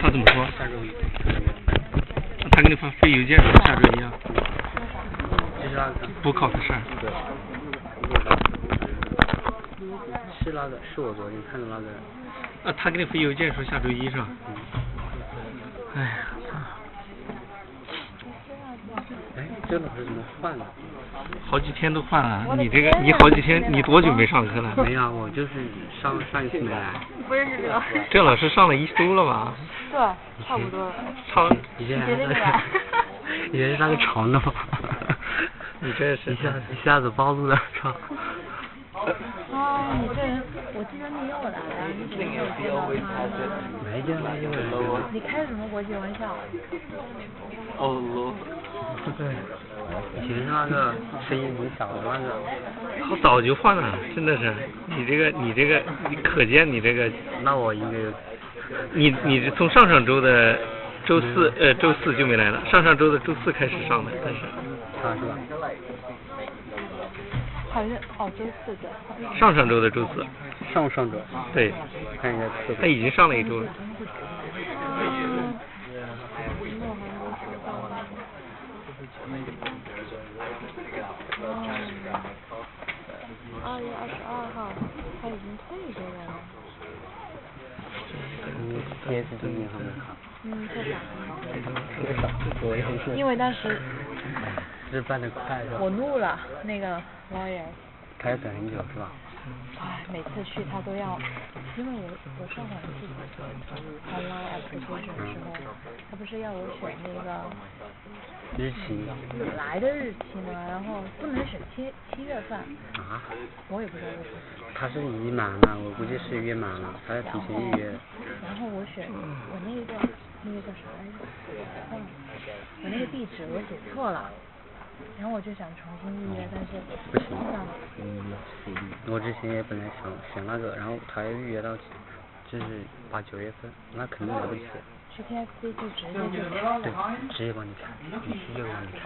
他怎么说？下周一。他给你发邮件说下周一啊。就是那个。补考的事儿。对。是那个，是我昨天看的那个。他给你发邮件说下周一是吧？哎呀，操！哎，这老师怎么换了？好几天都换了，你这个你好几天，你多久没上课了？没有，我就是上一次没来。不认识这老师。这老师上了1周了吧？对，差不多。以前是那个长的。你这是一下子暴露了，操！哦，你这人，我记得你有来啊，你怎么没有见到他呢？没见到有人。你开什么国际玩笑？哦，对，以前是那个声音很小的那个。好早就换了，真的是，你这个，可见你这个。那我应该有。你是从上周的周四就没来了，上周的周四开始上的，但是。他是吧？好像周四的。上周的周四。上周。对。看一下次。他已经上了1周了。2月22号，他已经退给我了。也是今年还没考。特别少。因为当时。是办得快是吧？我怒了那个 lawyer。他要等很久是吧？哎，每次去他都要，因为我上网记得 online application 的时候，他不是要我选那个日期来的日期吗？然后不能选7月份。啊？我也不知道为什么。他是已满了，我估计是约满了，他要提前预约。然后我选我那个叫啥来着？忘了，我那个地址我写错了。然后我就想重新预约，但是不行。我之前也本来想选那个，然后他要预约到就是8、9月份，那肯定来不及。去 KFC 就直接就开了。对，直接帮你开，必须就帮你开。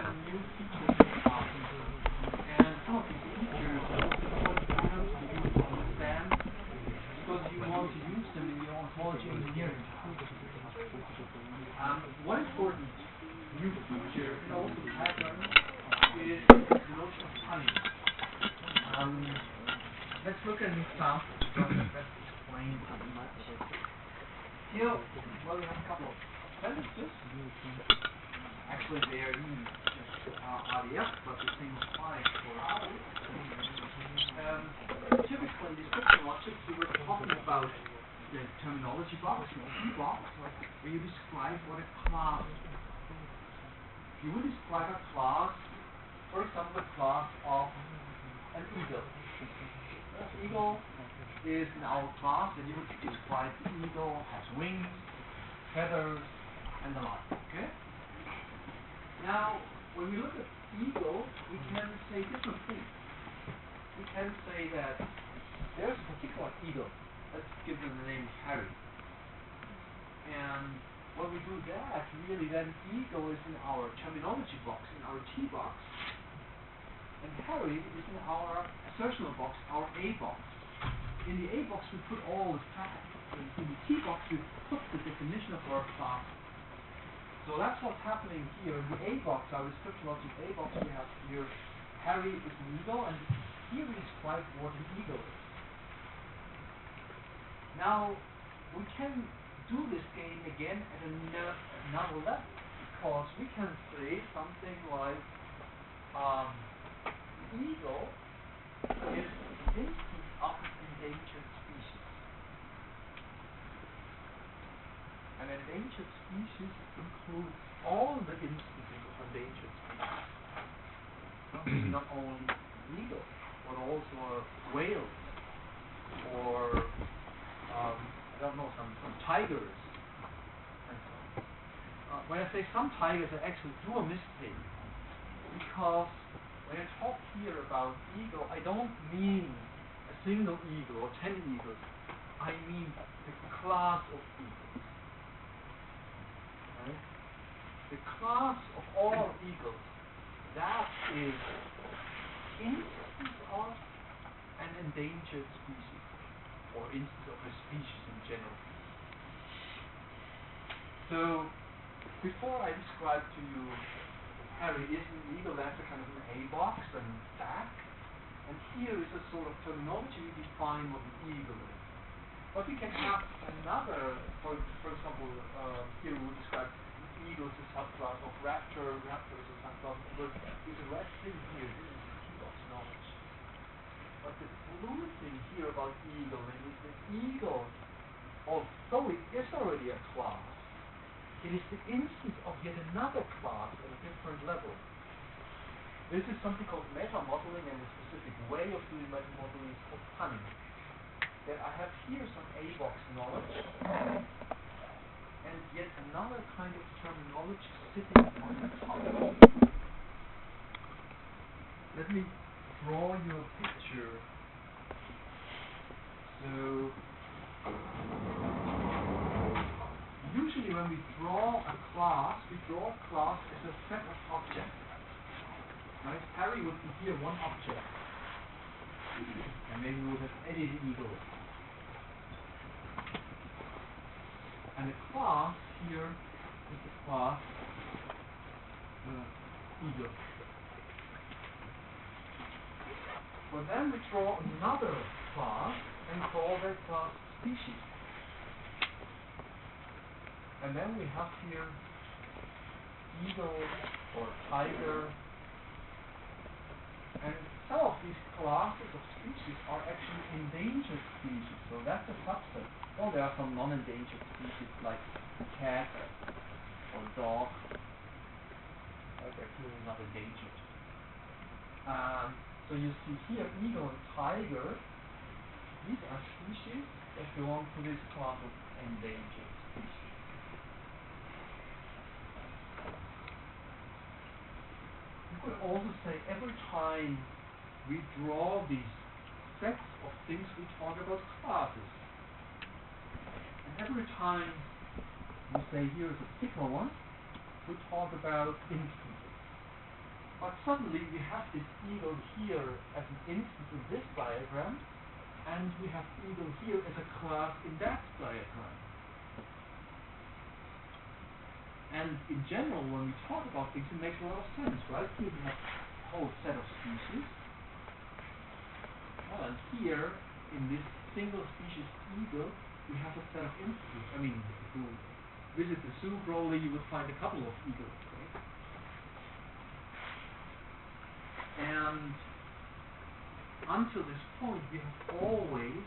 One important new feature and also pattern is the notion of honey. Let's look at an example. Don't best explain too much. Here, well, we have a couple of sentences. Actually, they are in just RDF, but the same applies for ours. Typically, in description logic, we were talking about the terminology box, the key box, where you describe what a class is. You would describe a class, for example, the class of an eagle. An eagle is in our class, and you would describe the eagle has wings, feathers, and the like. Okay? Now, when we look at eagle, we can say different things. We can say that there's a particular eagle. Let's give them the name Harry. And when we do that, really then eagle is in our terminology box, in our T box. And Harry is in our assertional box, our A box. In the A box we put all the facts. In the T box we put the definition of our class. So that's what's happening here. In the A box, our description logic A box, we have here Harry is an eagle, and here we describe what an eagle is. Now, we can do this game again at another level, because we can say something like the eagle is an instance of an endangered species. An endangered species includes all the instances of endangered species. Not only eagle, but also whales, or I don't know, some tigers, and so on. When I say some tigers, I actually do a mistake, because when I talk here about eagle, I don't mean a single eagle or 10 eagles. I mean the class of eagles. Right? The class of all eagles, that is instance of an endangered species, or instance of a species in general. So, before I describe to you Harry is an eagle, that's a kind of an A box and fact. And here is a sort of terminology we define what an eagle is. But we can have another, for example, here we would describe eagle as a subclass of raptor, raptor is a subclass of bird. There's a red thing here, this is the key box knowledge. But the blue thing here about eagle is that eagle, although it is already a class, it is the instance of yet another class at a different level. This is something called meta-modeling, and a specific way of doing meta-modeling is called punning. That I have here some A-box knowledge, and yet another kind of terminology sitting on the top. Let me draw you a picture. So, usually when we draw a class as a set of objects. Right? Harry would be here one object. And maybe we would have edited eagle. And a class here is the class eagle. But then we draw another class and call that class species. And then we have here eagle or tiger. And some of these classes of species are actually endangered species, so that's a subset. Well, there are some non-endangered species like cat or dog, they're clearly not endangered. So you see here eagle and tiger, these are species that belong to this class of endangered species. You could also say every time we draw these sets of things, we talk about classes. And every time we say here is a particular one, we talk about instances. But suddenly we have this eagle here as an instance in this diagram, and we have eagle here as a class in that diagram. And in general, when we talk about things, it makes a lot of sense, right? Here we have a whole set of species. And here, in this single species eagle, we have a set of instances. I mean, if you visit the zoo probably, you would find a couple of eagles, right? And until this point, we have always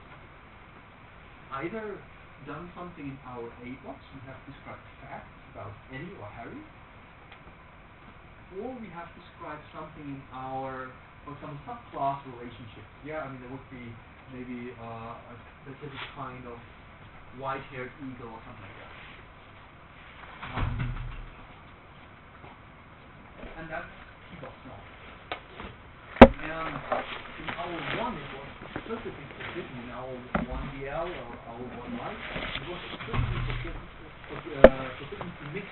either done something in our A box, we have described facts about Eddie or Harry, or we have described something in our, for example, subclass relationships. Yeah, I mean, there would be maybe a specific kind of white-haired eagle or something like that. And that's T-box knowledge. And in our 1, it was explicitly forbidden. In our 1DL or our 1Life, it was explicitly forbidden to mix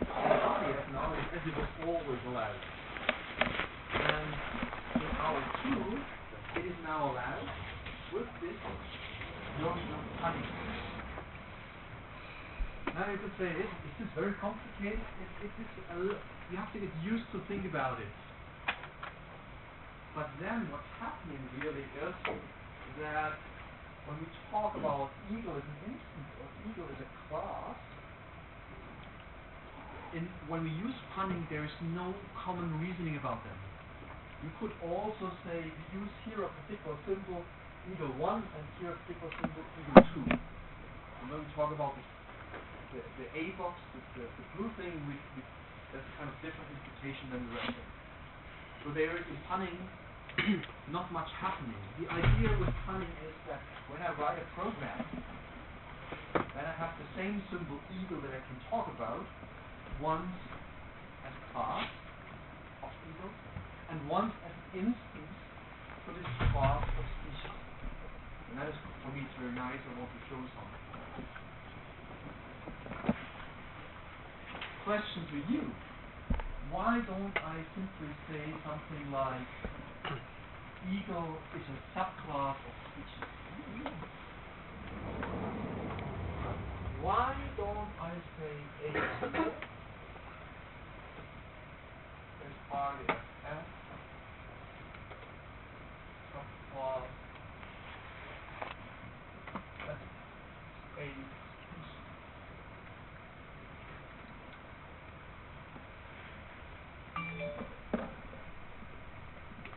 RDF knowledge as it was always allowed. And in our 2, it is now allowed with this notion of punning. Now you could say, is this very complicated? You have to get used to think about it. But then what's happening really is that when we talk about eagle as an instance or eagle as a class, when we use punning, there is no common reasoning about them. You could also say, we use here a particular symbol, eagle 1, and here a particular symbol, eagle 2. And when we talk about the A box, the blue thing, that's a kind of different interpretation than the rest of it. So there is in punning not much happening. The idea with punning is that when I write a program, then I have the same symbol eagle that I can talk about once as a class of eagle and once as an instance for this class of species. And that is, for me, it's very nice. I want to show something. Question to you. Why don't I simply say something like eagle is a subclass of species? why don't I say A as partly as F subclass as A species?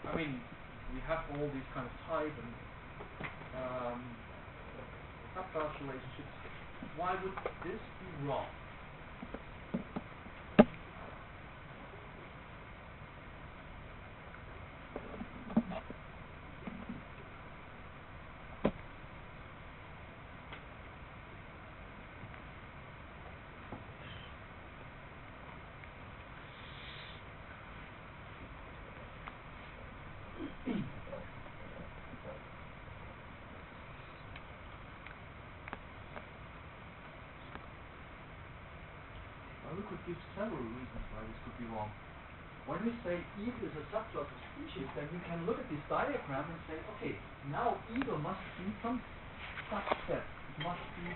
I mean, we have all these kind of type and subclass relationships. Why would this be wrong? We could give several reasons why this could be wrong. When we say eagle is a subclass of species, then we can look at this diagram and say, okay, now eagle must be some subset. It must be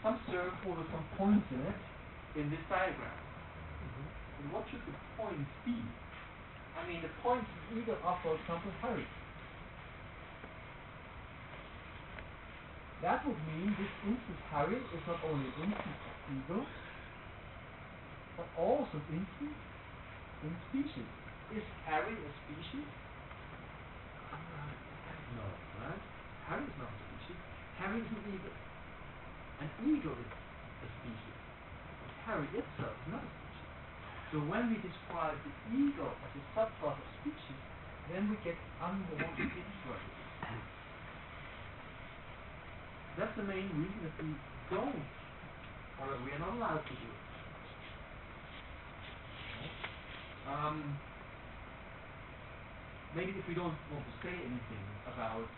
some circle with some points in it in this diagram. And what should the points be? I mean, the points in eagle are, for example, Harry. That would mean this instance Harry is not only an instance of eagle, but also an instance in species. Is Harry a species? No, right? Harry is not a species. Harry is an eagle. An eagle is a species. But Harry itself is not a species. So when we describe the eagle as a subclass of species, then we get unwanted inferences. That's the main reason that we don't, or we are not allowed to do it. Maybe if we don't want to say anything about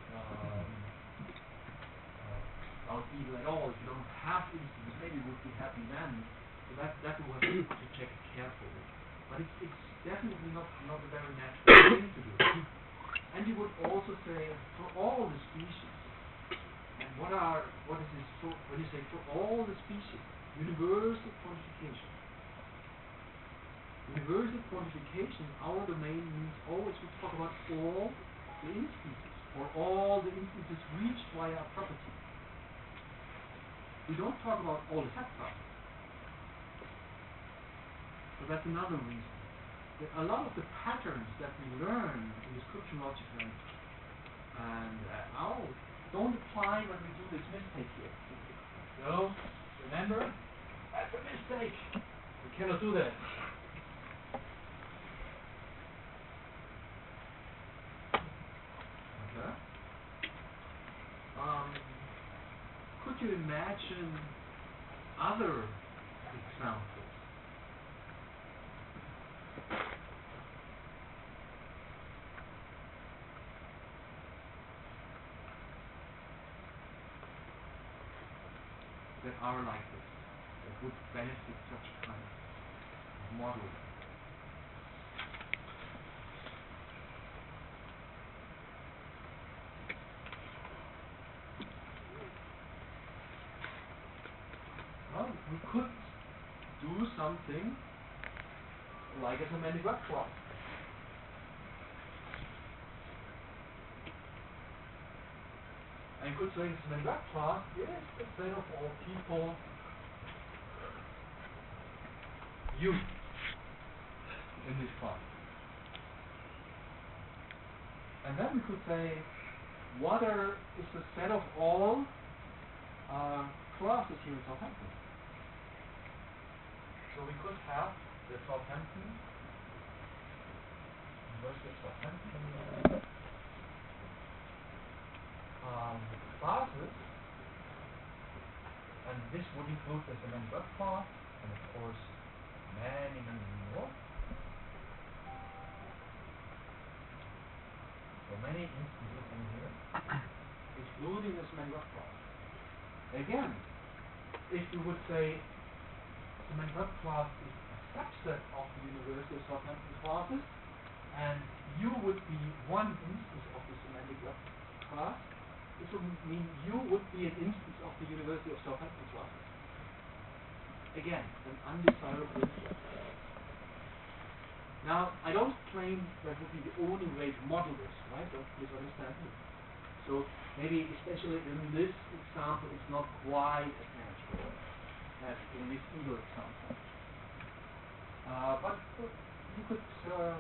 eagle at all, if you don't have instances, maybe we would be happy then. So that we will have to check carefully. But it's definitely not a very natural thing to do. And you would also say for all the species. And what is this for, when you say for all the species? Universal quantification. Universal quantification, our domain means always we talk about all the instances, or all the instances reached via a property. We don't talk about all the subclasses. So that's another reason. A lot of the patterns that we learn in description logic and don't apply when we do this mistake here. So, remember, that's a mistake. We cannot do that. Could you imagine other examples? That are like this, that would benefit such kind of model. Well, we could do something like a semantic web class. And could say the semantic web class is the set of all people you in this class. And then we could say water is the set of all classes here in Southampton. So we could have the Southampton, University of Southampton classes, and this would include the semantic web class, and of course many more. So many instances in here, including the semantic web class. Again, if we would say semantic web class is a subset of the University of Southampton classes, and you would be one instance of the semantic web class, this would mean you would be an instance of the University of Southampton classes. again, an undesirable influence. Now, I don't claim that would be the only way to model this, right? Don't misunderstand me. So maybe especially in this example, it's not quite as manageable as in this evil example. But you could still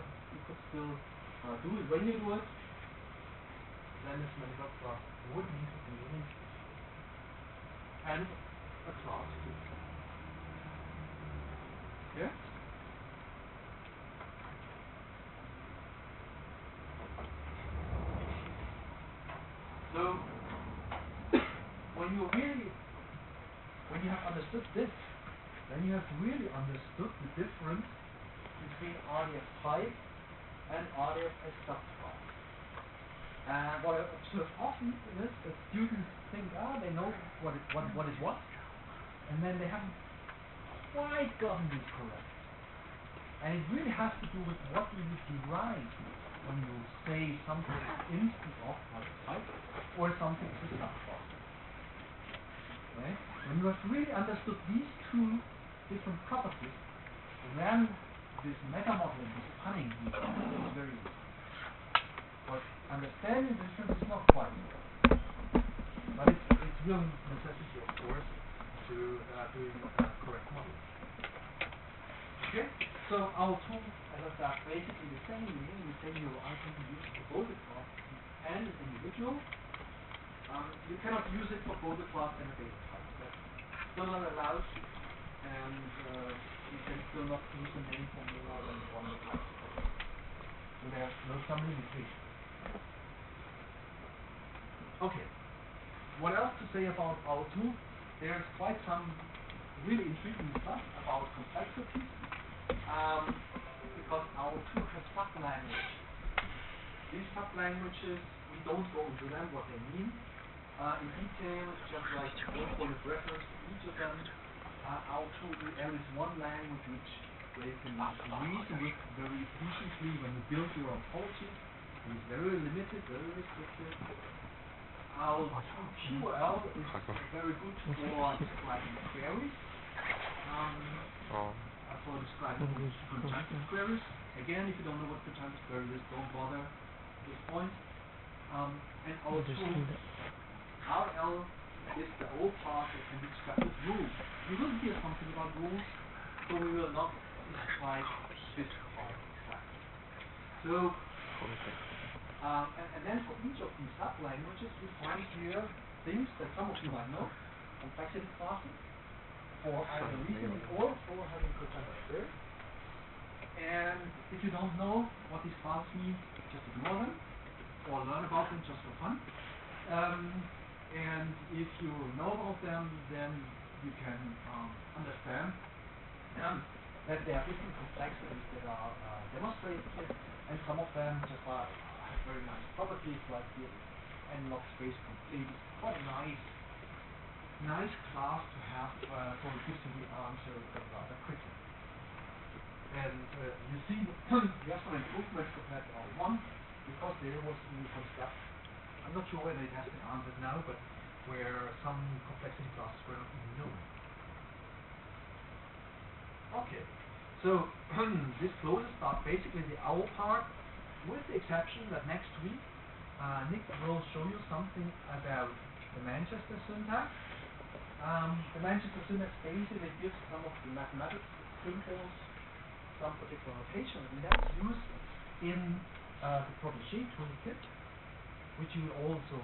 do it. When you do it, then this medical class would need to be an instance and a class too. Yeah? So when you have understood this, then you have really understood the difference between RDF type and RDF as subclass. And what I observe often is that students think, they know what is what, and then they haven't quite gotten this correct. And it really has to do with what you derive when you say something is an instance of like type or something is a subclass. Okay? When you have really understood these two different properties, then this meta-modeling, this punning, is very easy. But understanding the difference is not quite easy. But it's real necessity, of course, to do correct modeling. Okay? So our tool, as I said, basically the same meaning. We say I can be used for both the class and an individual. You cannot use it for both the class and a data type. That's still not allowed, and you can still not use the name for more than one type. So there's some limitation. Okay. What else to say about our tool? There's quite some really intriguing stuff about complexity. Because our tool has sub-languages. These sub-languages, we don't go into them, what they mean in detail, just like one point of reference for each of them. Our tool, there is one language where you can reason with very efficiently when you build your ontology. It is very limited, very restricted. Our tool QL is very good for describing queries. For describing conjunctive queries. Again, if you don't know what conjunctive query is, don't bother at this point. And our tool, RL, is the whole part that can be described with rules. We will hear something about rules, so we will not describe this part exactly. So, and then for each of these sub-languages, we find here things that some of you might know, complexity classes, for either reasoning or for having conjunctive query. And if you don't know what these classes mean, just ignore them or learn about them just for fun. And if you know about them, then you can understand that there are different complexities that are demonstrated here, and some of them just have very nice properties, like the n-log space complete. It's quite nice class to have, so it gives you the answer rather quickly. And you see, we have some improvements compared to R1, because there was new construct. I'm not sure whether it has been answered now, but where some complexity classes were not even known. Okay, so this closes basically the OWL part, with the exception that next week Nick will show you something about the Manchester syntax. The Manchester syntax basically gives some of the mathematics symbols some particular notation, and that's used in the Protégé toolkit, which you will also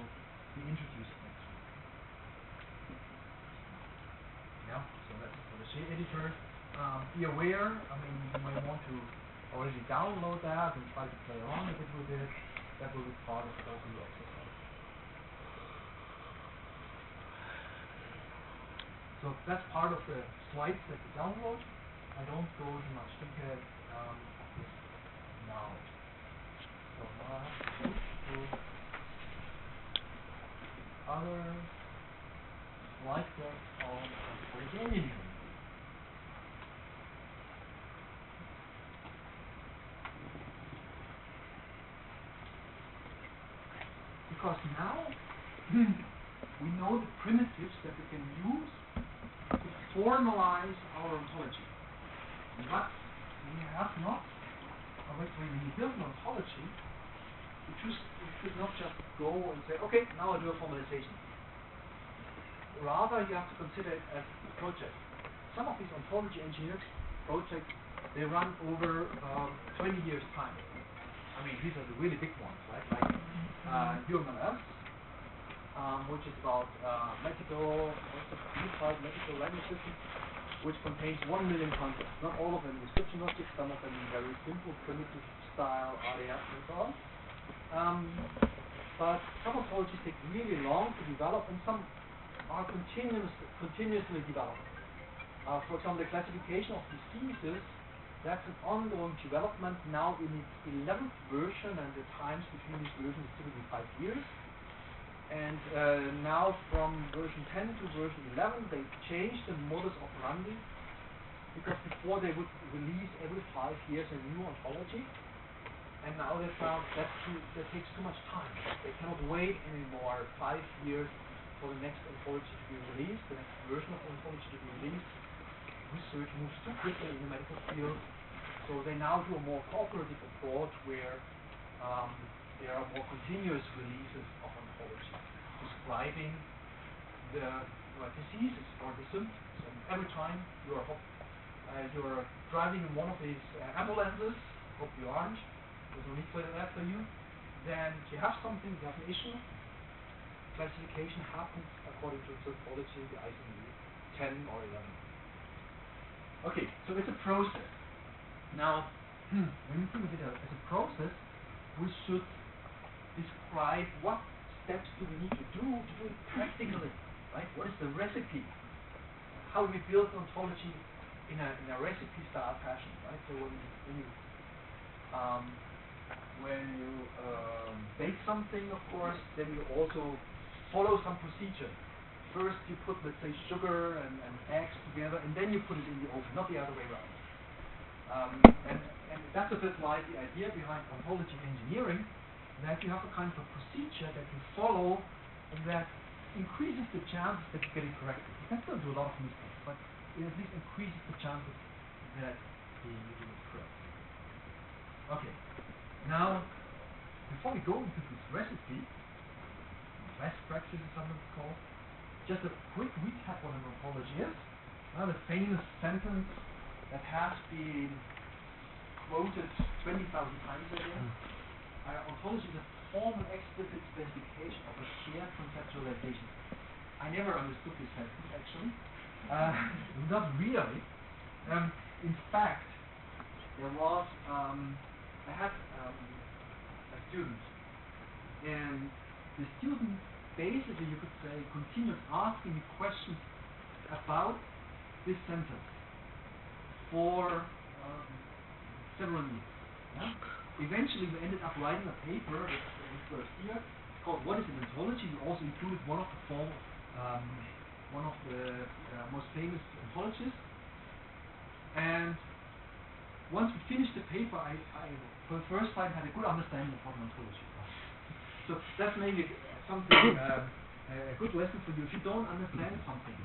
be introduced next week. Yeah, so that's the Protégé editor. Be aware, you might want to already download that and try to play around a bit with it. That will be part of the overview exercise. So that's part of the slides that you download. I don't go into much detail now. So now I have to switch to other slide decks on Protégé. Because now we know the primitives that we can use to formalize our ontology. But we have not, when you build an ontology, you should not just go and say, okay, now I'll do a formalization. Rather, you have to consider it as a project. Some of these ontology engineering projects, they run over 20 years' time. I mean, these are the really big ones, right? Like UMLS, which is about unified medical language system, which contains 1 million concepts. Not all of them description logic, some of them very simple, primitive style, RDF, and so on. But some ontologies take really long to develop, and some are continuously developed. For example, the classification of diseases, that's an ongoing development now in its 11th version, and the times between these versions is typically 5 years. And now from version 10 to version 11, they changed the modus operandi, because before they would release every 5 years a new ontology, and now they found that takes too much time. They cannot wait anymore 5 years for the next ontology to be released, the next version of the ontology to be released. Research moves too quickly in the medical field, so they now do a more cooperative approach where there are more continuous releases of ontology, describing the diseases or the symptoms. And every time you're driving in one of these ambulances, hope you aren't, there's no need for that for you, then you have something, you have an issue. Classification happens according to ontology, the ICD 10 or 11. Okay, so it's a process. Now, when we think of it as a process, we should describe what steps do we need to do it practically, right? What is the recipe? How do we build ontology in a recipe style fashion, right? So when you bake something, of course, then you also follow some procedure. First you put, let's say, sugar and eggs together, and then you put it in the oven, not the other way around. And that's a bit like the idea behind ontology engineering, that you have a kind of a procedure that you follow that increases the chances that you get it correctly. You can still do a lot of mistakes, but it at least increases the chances that you do it correctly. Okay, now, before we go into this recipe, best practice is sometimes called, just a quick recap what an ontology is. The famous sentence that has been quoted 20,000 times again. Ontology is a formal explicit specification of a shared conceptualization. I never understood this sentence actually. Not really. In fact, there was I had a student, and the student basically, you could say, continued asking me questions about this sentence for several years. Yeah? Eventually, we ended up writing a paper in the first year called "What is an Ontology?" We also included one of the most famous ontologists. And once we finished the paper, I for the first time had a good understanding of what an ontology was. So that's maybe something, a good lesson for you. If you don't understand something,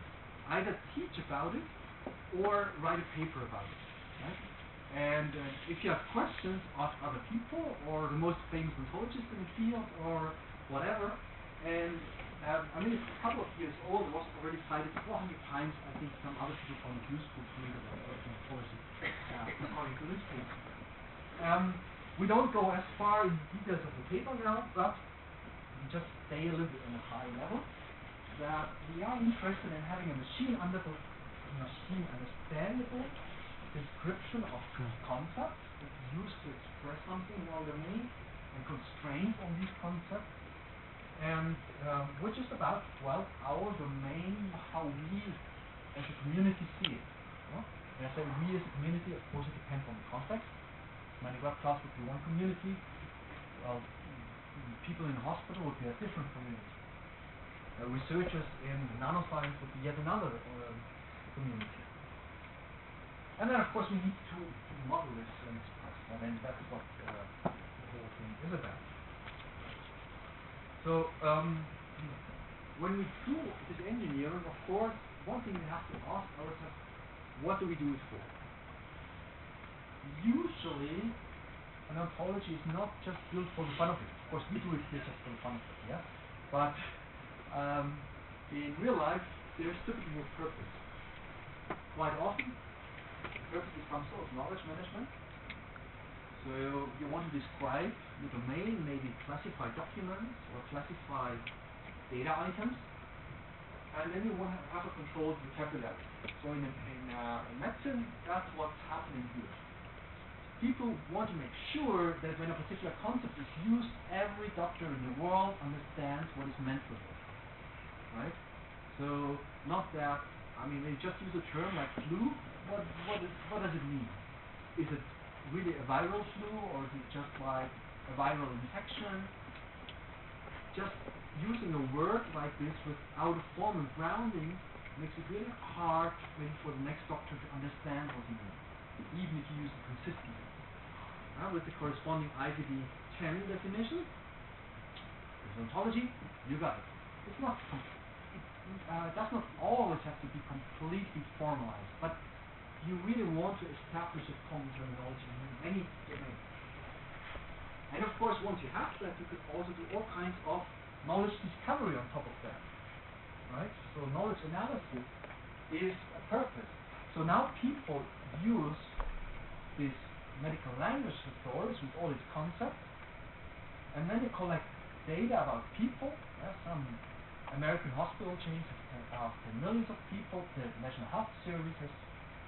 either teach about it or write a paper about it. Right? And if you have questions, ask other people or the most famous ontologists in the field or whatever. And I mean, it's a couple of years old. It was already cited 400 times. I think some other people found it useful to read about ontology according to this paper. We don't go as far in the details of the paper now, but just stay a little bit on a high level, that we are interested in having a machine understandable description of concepts that's used to express something in our domain and constraints on these concepts, and which is about, well, our domain, how we as a community see it. When I say we as a community, of course it depends on the context. Many web class would be one community, well, people in a hospital would be a different community. Researchers in nanoscience would be yet another community. And then, of course, we need to model this and express that, and that's what the whole thing is about. So, when we do this engineering, of course, one thing we have to ask ourselves, what do we do it for? Usually, an ontology is not just built for the fun of it. Of course, we do it here just for the fun of it, yeah? But in real life, there's typically a purpose. Quite often, the purpose is some sort of knowledge management. So you want to describe your domain, maybe classify documents or classify data items, and then you want to have a controlled vocabulary. So in medicine, that's what's happening here. People want to make sure that when a particular concept is used, every doctor in the world understands what is meant with it, right? So not that, I mean, they just use a term like flu. What does it mean? Is it really a viral flu, or is it just like a viral infection? Just using a word like this without a formal grounding makes it really hard maybe for the next doctor to understand what he means, even if you use it consistently. With the corresponding ICD-10 definition, with ontology, you got it. It's not does not always have to be completely formalized, but you really want to establish a common terminology in any domain. And of course, once you have that, you could also do all kinds of knowledge discovery on top of that, right? So knowledge analysis is a purpose. So now people use this medical language thesaurus with all its concepts, and then they collect data about people. Some American hospital chains have 10 millions of people. The National Health Service has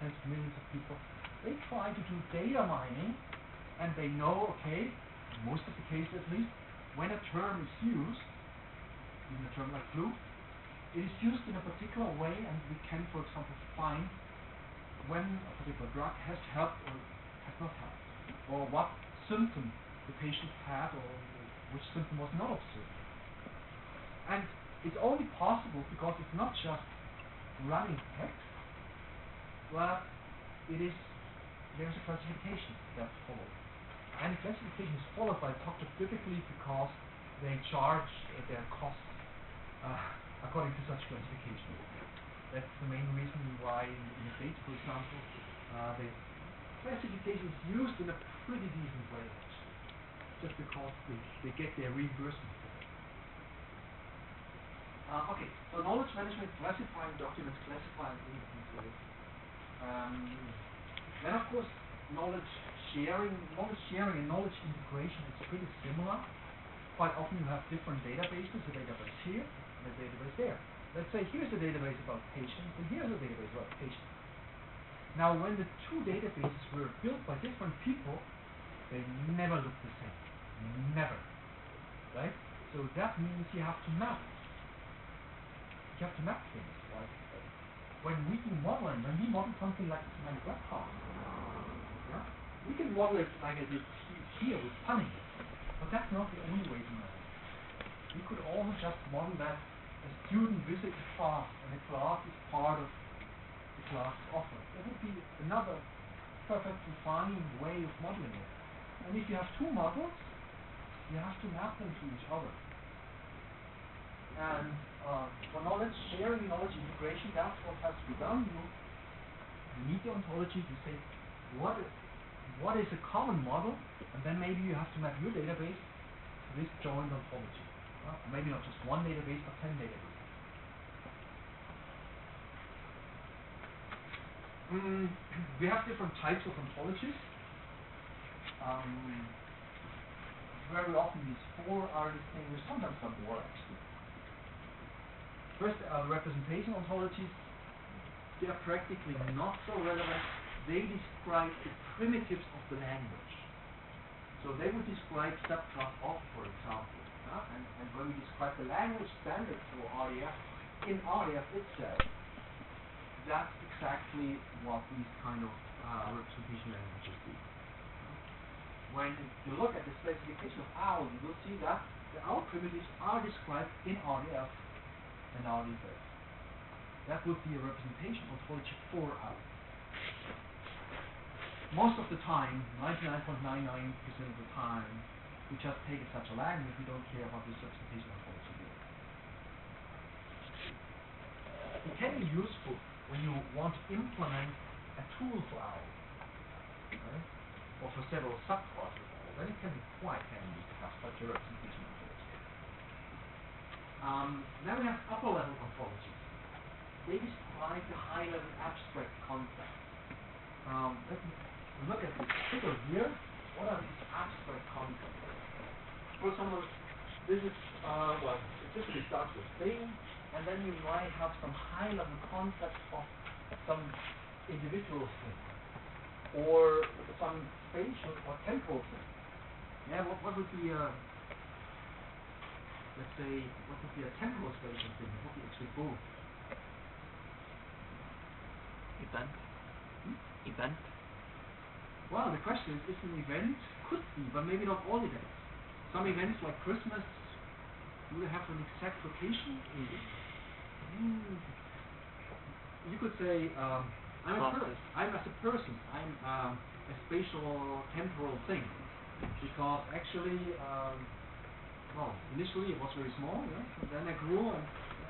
tens of millions of people. They try to do data mining, and they know, okay, in most of the cases at least, when a term is used, even a term like flu, it is used in a particular way, and we can, for example, find when a particular drug has helped or has not helped, or what symptom the patient had, or which symptom was not observed. And it's only possible because it's not just running text, but there's a classification that's followed. And the classification is followed by doctors typically because they charge their costs according to such classification. That's the main reason why in the States, for example, the classification is used in a pretty decent way, just because they get their reimbursement for it. Okay, so knowledge management, classifying documents, classifying instances. Then of course, knowledge sharing and knowledge integration is pretty similar. Quite often you have different databases, a database here and a database there. Let's say here's a database about patients and here's a database about patients. Now when the two databases were built by different people, they never look the same. Never. Right? So that means you have to map. You have to map things. Like when we do modeling, when we model something like my webcast, yeah, we can model it like I did here with punning. But that's not the only way to model it. We could also just model that a student visits a class and the class is part of the class offer. That would be another perfectly fine way of modeling it. And if you have two models, you have to map them to each other. And for knowledge sharing, knowledge integration, that's what has to be done. You need the ontology to say what is a common model, and then maybe you have to map your database to this joint ontology. Maybe not just one database, but 10 databases. We have different types of ontologies. Very often these four are distinguished, sometimes some more actually. First, representation ontologies. They are practically not so relevant. They describe the primitives of the language. So they would describe subclass of, for example. And when we describe the language standard for RDF, in RDF itself, that's exactly what these kind of representation languages do. When you look at the specification of OWL, you will see that the OWL primitives are described in RDF and RDF. That would be a representation ontology for OWL. Most of the time, 99.99% of the time, we just take it such a language, we don't care about this representation ontology. It can be useful when you want to implement a tool for OWL, right? Or for several subclasses of OWL. Then it can be quite handy to have such a representation ontology. Then we have upper level ontologies. They describe the high level abstract concepts. Let me look at this figure here. What are these abstract concepts? For example, this is, well, it typically starts with thing, and then you might have some high level concepts of some individual thing, or some spatial or temporal thing. Yeah, what would be a, let's say, what would be a temporal spatial thing? What would be actually both? Event. Event. Well, the question is an event? Could be, but maybe not all events. Some events like Christmas, do they have an exact location? You could say, I'm as a person, I'm a spatial temporal thing. Because actually, well, initially it was very small, yeah? And then I grew, and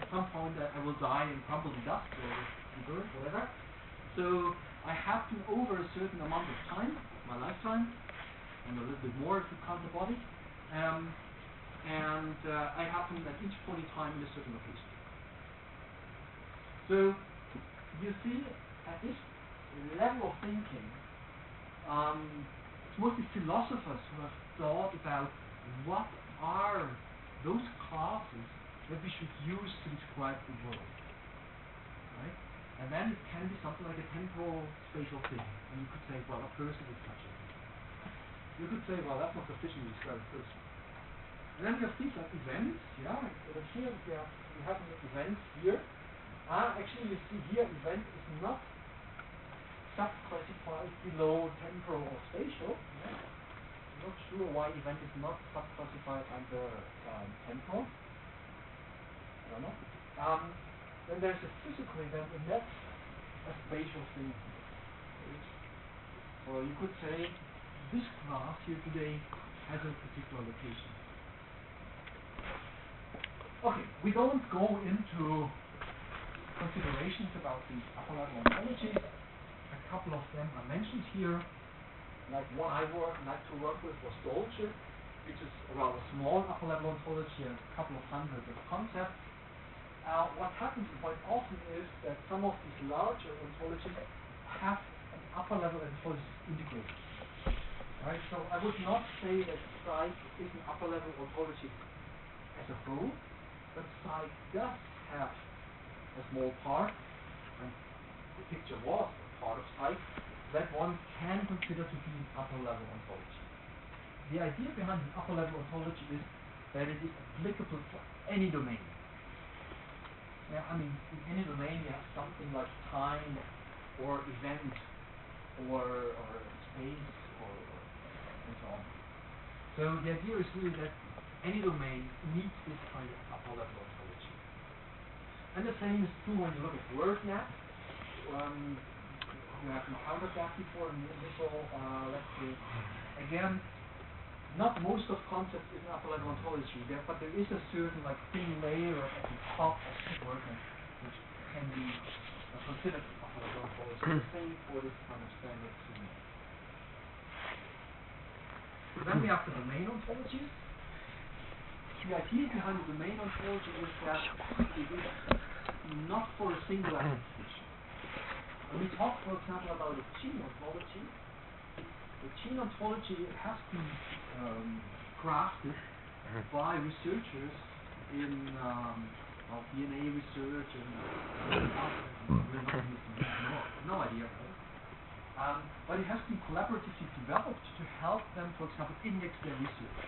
at some point I will die and crumble to dust, or be burned, whatever. So I happen over a certain amount of time, my lifetime, and a little bit more if you count the body, and I happen at each point in time in a certain location. So you see, at this level of thinking, it's mostly philosophers who have thought about what are those classes that we should use to describe the world, right? And then it can be something like a temporal spatial thing. And you could say, well, a person is such a thing. You could say, well, that's not sufficient to describe a person. And then you have things like events, yeah, and here we have an event here. Actually, you see here, event is not subclassified below temporal or spatial. Yeah? I'm not sure why event is not subclassified under temporal. I don't know. Then there's a physical event, and that's a spatial thing. So you could say this class here today has a particular location. Okay, we don't go into considerations about these upper level ontologies. A couple of them are mentioned here. Like one I like to work with was Dolce, which is a rather small upper level ontology and a couple of hundreds of concepts. What happens quite often is that some of these larger ontologies have an upper level ontology integrated. Right? So I would not say that Psych is an upper level ontology as a whole, but Psych does have a small part, and the picture was a part of Psych, that one can consider to be an upper level ontology. The idea behind an upper level ontology is that it is applicable for any domain. Yeah, I mean, in any domain you have something like time, or event, or space, or and so on. So the idea is really that any domain needs this kind of upper level ontology. And the same is true when you look at WordNet. You have encountered that before in the initial lecture. Again, not most of concepts is an upper level ontology there, but there is a certain like thin layer at the top of the WordNet which can be considered an upper level ontology. The same for this kind of standard thing. Then we have the domain ontologies. The idea behind the domain ontology is that it is not for a single application. When we talk, for example, about a gene ontology, the gene ontology has been crafted by researchers in DNA research and no idea, right? But it has been collaboratively developed to help them, for example, index their research.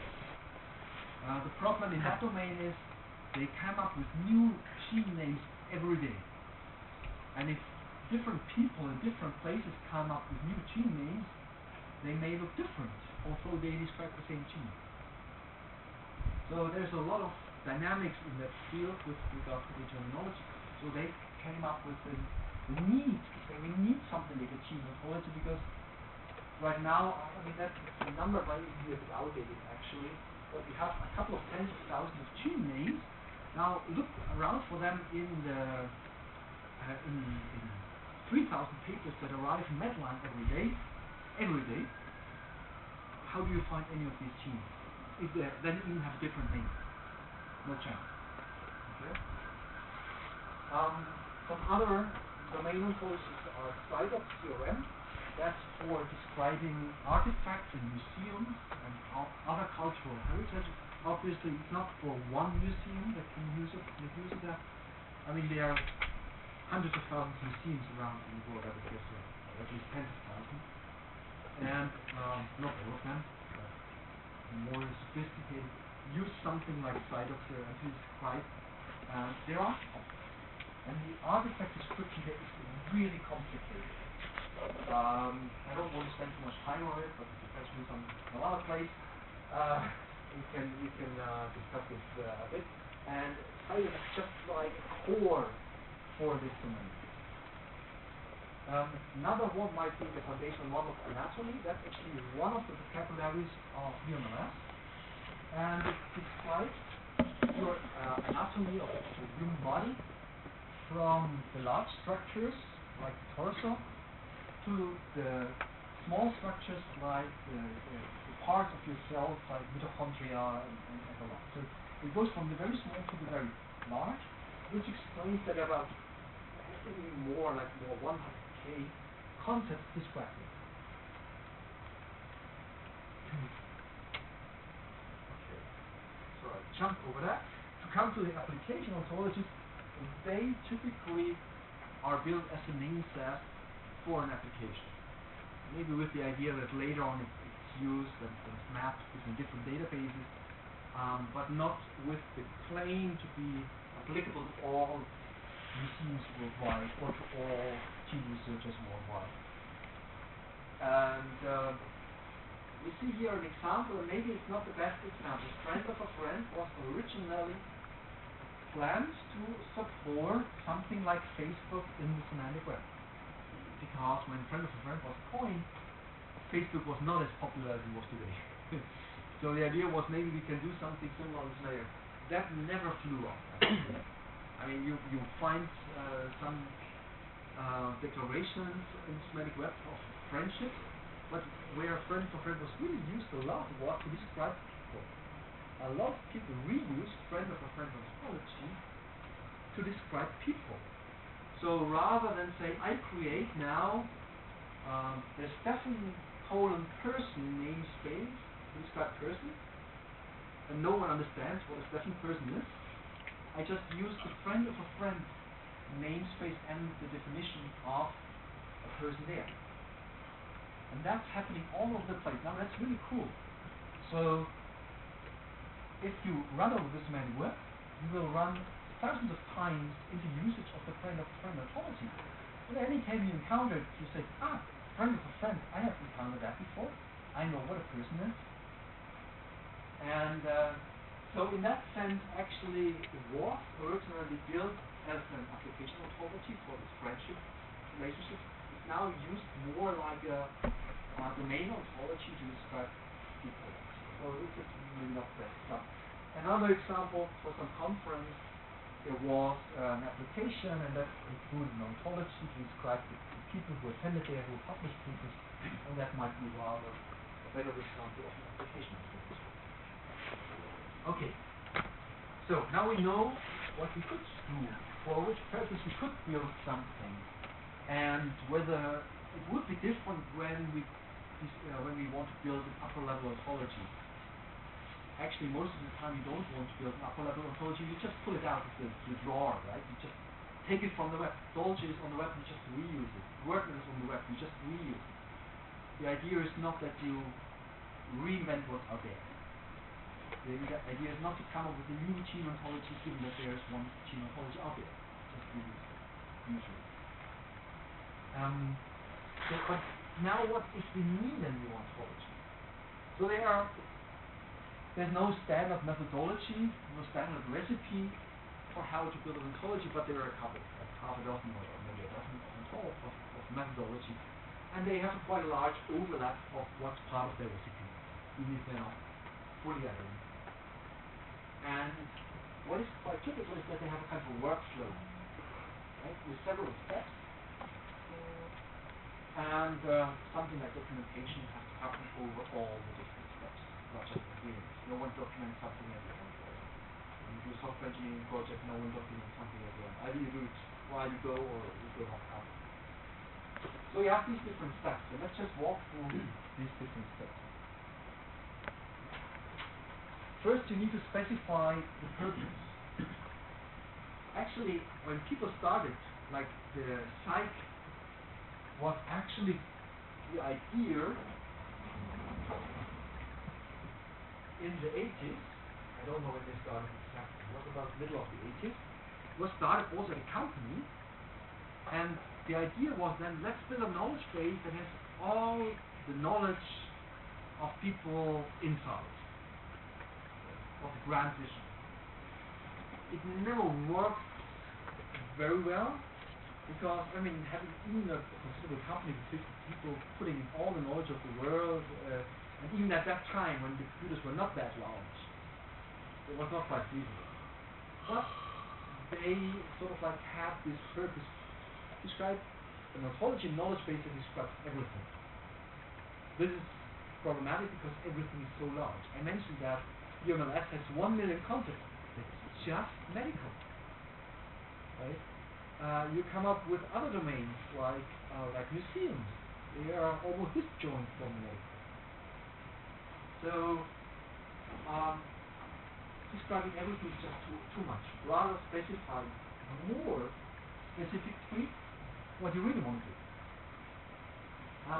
The problem in that domain is they come up with new gene names every day. And if different people in different places come up with new gene names, they may look different, although they describe the same gene. So there's a lot of dynamics in that field with regard to the terminology. So they came up with the need to say we need something like a gene ontology, because right now, I mean, that the number might be a bit outdated actually, but we have a couple of tens of thousands of gene names. Now look around for them in the in 3,000 papers that arrive in Medline every day, how do you find any of these genes? If they then even have a different name. No chance. Okay? Some other domain ontologies are SciDoc CRM. That's for describing artifacts in museums and other cultural heritage. Obviously, it's not for one museum that can use it. I mean, there are hundreds of thousands of museums around in the world, I would guess, at least tens of thousands. And not all of them, but more sophisticated, use something like SciDoc CRM to describe their artifacts. And the artifact description here is really complicated. I don't want to spend too much time on it, but if you catch me some other place, we can discuss this a bit. And SciDoc is just like core for this domain. Another one might be the foundational model of anatomy. That's actually one of the vocabularies of UMLS. And it describes your anatomy of the human body from the large structures like the torso to the small structures like the parts of your cells like mitochondria and the like. So it goes from the very small to the very large, which explains that about more 100K concepts described here. Okay, so I jump over that. To come to the application ontologies, they typically are built, as the name says, for an application. Maybe with the idea that later on it's used and it's mapped between different databases, but not with the claim to be applicable to all museums worldwide or to all gene researchers worldwide. And we see here an example, and maybe it's not the best example. Friend of a Friend was originally planned to support something like Facebook in the semantic web. Because when Friend of a Friend was coined, Facebook was not as popular as it was today. So the idea was maybe we can do something similar on this layer. That never flew off. I mean, you find some declarations in semantic web of friendship, but where Friend of a Friend was really used a lot was to describe people. A lot of people reuse Friend of a Friend ontology to describe people. So rather than say, I create now the Stefan person namespace to describe person, and no one understands what a Stefan person is, I just use the Friend of a Friend namespace and the definition of a person there. And that's happening all over the place. Now that's really cool. So if you run over this semantic web, you will run thousands of times into usage of the Friend of a Friend ontology. And any time you encounter it, you say, Friend of a Friend, I have encountered that before. I know what a person is. And so in that sense, actually, it was originally built as an application ontology for this friendship relationship. It's now used more like a domain ontology to describe people. So this is really not best stuff. Another example, for some conference, there was an application, and that included an ontology to describe the people who attended there, who published papers, and that might be rather a better example of an application ontology. Okay, so now we know what we could do, for which purpose we could build something, and whether it would be different when we want to build an upper level ontology. Actually, most of the time you don't want to build an upper level ontology, you just pull it out of the drawer, right? You just take it from the web. Dolce is on the web, you just reuse it. Workman is on the web, you just reuse it. The idea is not that you reinvent what's out there. The idea is not to come up with a new gene ontology given that there is one gene ontology out there. Just reuse it, usually. But now what if we need a new ontology? So there's no standard methodology, no standard recipe for how to build an ontology, but there are a couple, like half a dozen or maybe a dozen of methodologies. And they have a quite large overlap of what's part of their recipe, even if they're not fully identical. And what is quite typical is that they have a kind of a workflow. right? With several steps. And something like documentation has to happen over all the different steps, not just agreements. No one documents something at the end. When you do a software engineering project, no one documents something at the end. Either you do it while you go or you go off out. So you have these different steps, and let's just walk through these different steps. First, you need to specify the purpose. Actually, when people started, like the psych was actually the idea in the 80s. I don't know when they started exactly. It was about the middle of the 80s. It was started also at a company, and the idea was then let's build a knowledge base that has all the knowledge of people inside, of the grand vision. It never worked very well. Because, I mean, having even a considerable company with 50 people putting in all the knowledge of the world, and even at that time when the computers were not that large, it was not quite feasible. But they sort of like had this purpose, describe an ontology knowledge base that describes everything. This is problematic because everything is so large. I mentioned that UMLS has 1 million concepts. It's just medical, right? You come up with other domains like museums. They are almost disjoint from medical. So describing everything is just too much. Rather specify more specifically what you really want to do.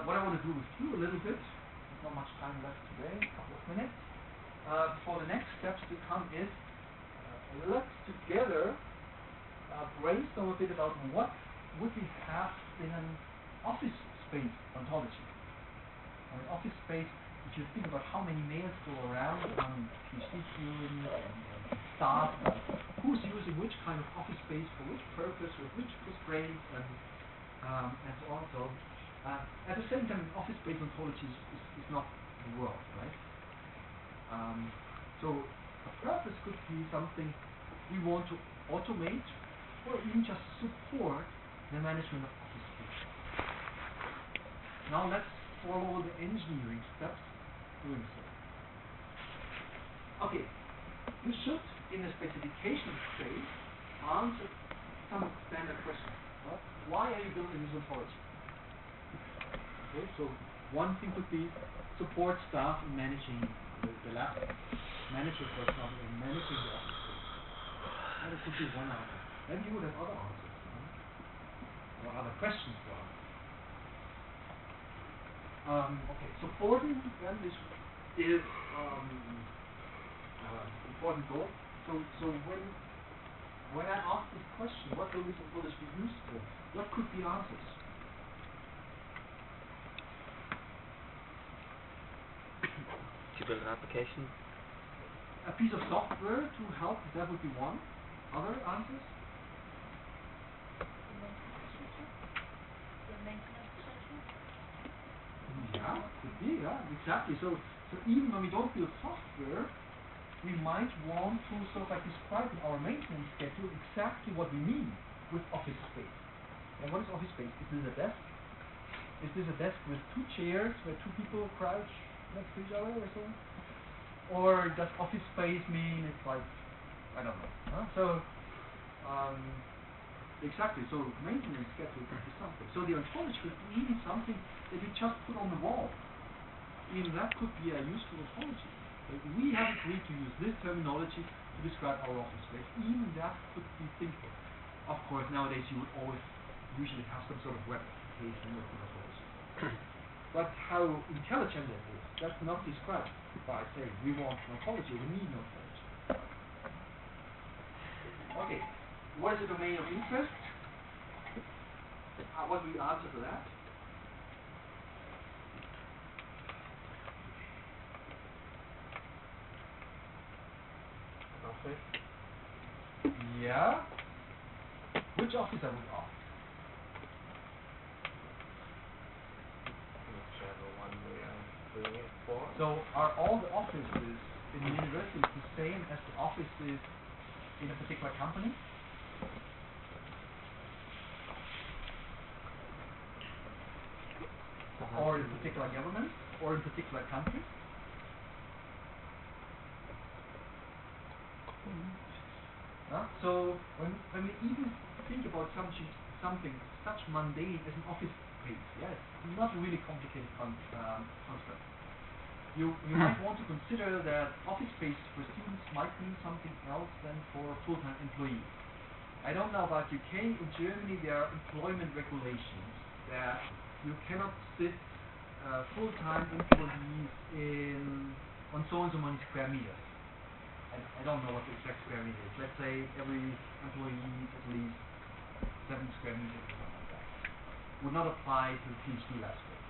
What I want to do with you a little bit. There's not much time left today. A couple of minutes. For the next steps to come is let's together brainstorm a bit about what would we have in an office space ontology. An office space, if you think about how many mails go around among PhD students and staff, who's using which kind of office space for which purpose, with which constraints, and so on. So at the same time, office space ontology is not the world, right? So a purpose could be something we want to automate or even just support the management of office space. Now let's follow the engineering steps doing so. Okay, you should, in the specification phase, answer some standard questions. Right? Why are you building this ontology? Okay, so one thing could be support staff in managing the lab, manager, for example, in managing the office space. That could be one answer. Maybe you would have other answers, or other questions to ask. Okay, supporting then this is important goal. So when I ask this question, what will this be used for? What could be answers? To build an application. A piece of software to help, that would be one. Other answers? Yeah, could be, yeah, exactly. So even when we don't build software, we might want to sort of like describe in our maintenance schedule exactly what we mean with office space. And what is office space? Is this a desk? Is this a desk with 2 chairs where 2 people crouch next to each other or so? Or does office space mean it's like, I don't know. Huh? So, exactly, so maintenance schedule could be something. So the ontology could be even something that you just put on the wall. Even that could be a useful ontology. We have agreed to use this terminology to describe our office space. Even that could be thinkable. Of course, nowadays you would always usually have some sort of web application with an ontology. But how intelligent that is, that's not described by saying we want an ontology, we need an ontology. Okay, what is the domain of interest? What will you answer to that? Office. Yeah. Which office I would ask? Whichever one we are doing it for. So are all the offices in the university the same as the offices in a particular company? or in particular governments, or in particular countries? So when we even think about something such mundane as an office space, yeah, it's not a really complicated concept. You might want to consider that office space for students might mean something else than for full-time employees. I don't know about UK. In Germany, there are employment regulations that you cannot sit full-time employees on so and so many square meters. I don't know what the exact square meter is. Let's say every employee at least 7 square meters or something like that. Would not apply to the PhD lab space.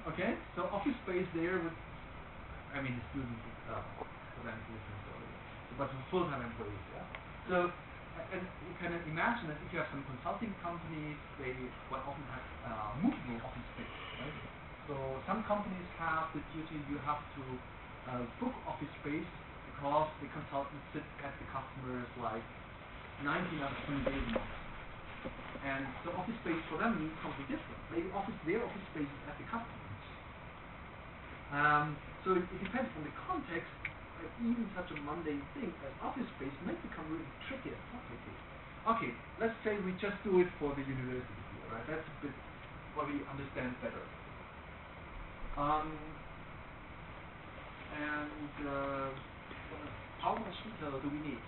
Okay, so office space there would, I mean the students but for full-time employees, yeah. So, and you can imagine that if you have some consulting companies, they quite often have movable office space, right? So some companies have the duty you have to book office space because the consultants sit at the customers like 19 out of 20 days a month. And so office space for them means something different. Maybe their office space is at the customers. So it depends on the context. Even such a mundane thing as office space might become really tricky and complicated. Okay, let's say we just do it for the university here, right? That's a bit what we understand better. How much detail do we need?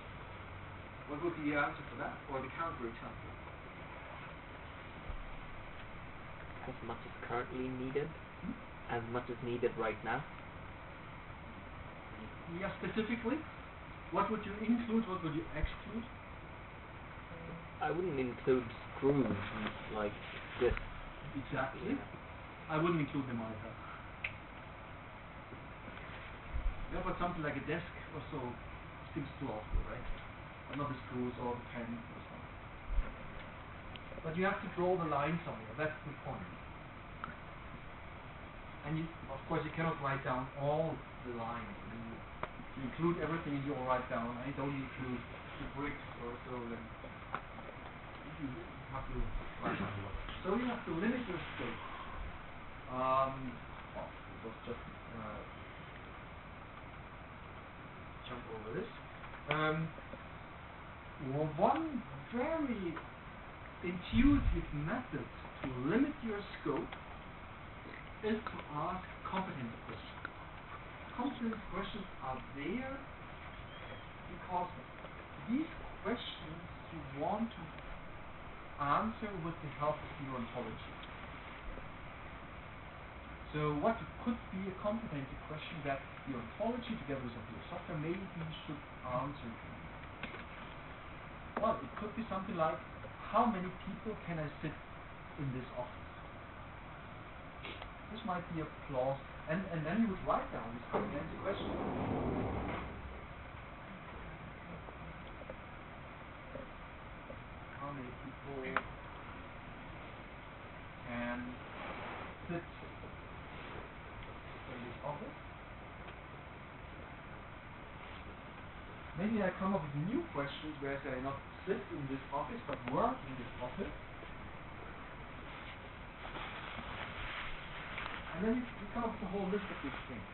What would be the answer for that, or the counter example? As much as currently needed, as much as needed right now. Yeah, specifically, what would you include? What would you exclude? I wouldn't include screws like this. Exactly. I wouldn't include them either. Yeah, but something like a desk or so seems too awful, right? But not the screws or the pens or something. But you have to draw the line somewhere. That's the point. And of course, you cannot write down all the lines. You include everything you all write down. I don't include the bricks or so. Then you have to write down a lot. So you have to limit your scope. It was just jump over this. One very intuitive method to limit your scope is to ask competency questions. Competency questions are there because these questions you want to answer with the help of your ontology. So what could be a competency question that the ontology together with your software maybe should answer? Well, it could be something like, how many people can I sit in this office? This might be a clause, and then you would write down this competency question. How many people can sit in this office? Maybe I come up with new questions where I say not sit in this office, but work in this office. And then you come up with a whole list of these things.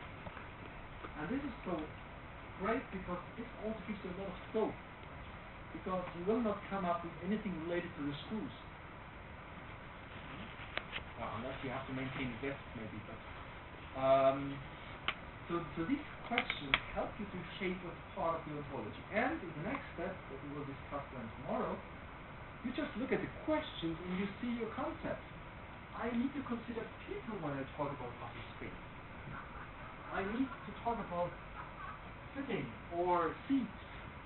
And this is so great because this also gives you a lot of scope. Because you will not come up with anything related to the schools. Well, unless you have to maintain the desks maybe. But so these questions help you to shape what's part of the ontology. And in the next step that we will discuss then tomorrow, you just look at the questions and you see your concept. I need to consider people when I talk about office space. I need to talk about sitting or seats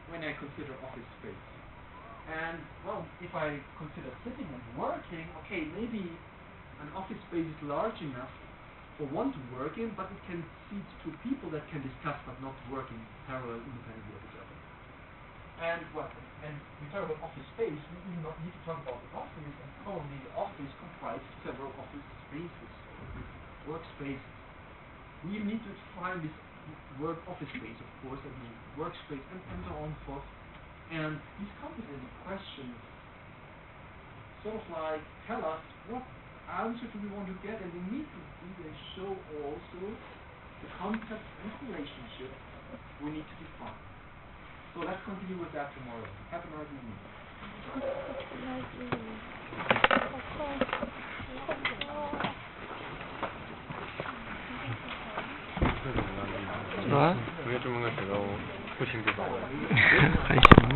when I consider office space. And, well, if I consider sitting and working, okay, maybe an office space is large enough for one to work in, but it can seat 2 people that can discuss but not work in parallel independently of each other. And we talk about office space, we even not need to talk about the office, and probably the office comprises several office spaces, workspaces. We need to define this word office space, of course, and the workspace, and so on and so forth. And these competency questions sort of like tell us what answer do we want to get, and immediately they show also the concept and relationship we need to define. So let's continue with that tomorrow. Have a nice evening.啊？我觉得这么个写的，我不清楚。还行吧。